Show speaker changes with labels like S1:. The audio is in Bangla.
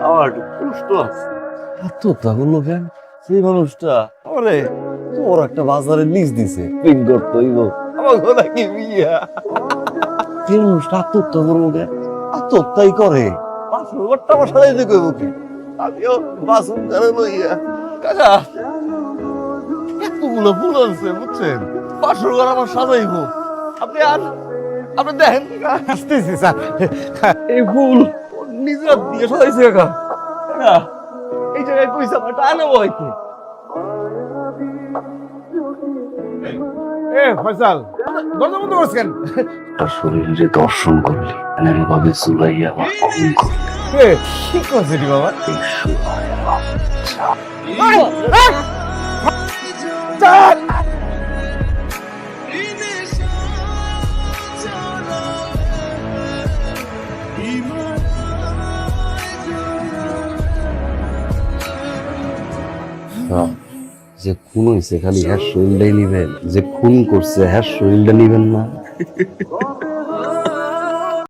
S1: আমার একটু কষ্ট আছে। আত্মহত্যা করলো কেন সেই মানুষটা? আরে তোর একটা বাজারে লিজ দিছে, পিন করতে হইব। আমার কথা কি বিয়া? সেই মানুষটা আত্মহত্যা করবো কেন? আত্মহত্যাই করে। পাসপোর্টটা আমার সাজাইতে কইব কি? আমিও বাসন করে লইয়া। কাকা, এতগুলো ফুল আছে বুঝছেন, 500 ঘর আমার সাজাইবো। আপনি দেখেন আসতেছি স্যার, এই ফুল নিজের দিয়ে সাজাইছে কাকা। কাকা, এই জায়গায় কইছে আমার টানা বইতে।
S2: ফয়সাল, দরজা বন্ধ করছেন?
S3: তার শরীরে দর্শন করলে এমনভাবে চুলাইয়া আমার খুন করলে
S2: কি করছে রে বাবা?
S1: যে খুন হয়েছে খালি হ্যাঁ শরীরটাই নিবেন, যে খুন করছে হ্যাঁ শরীরটা নিবেন না।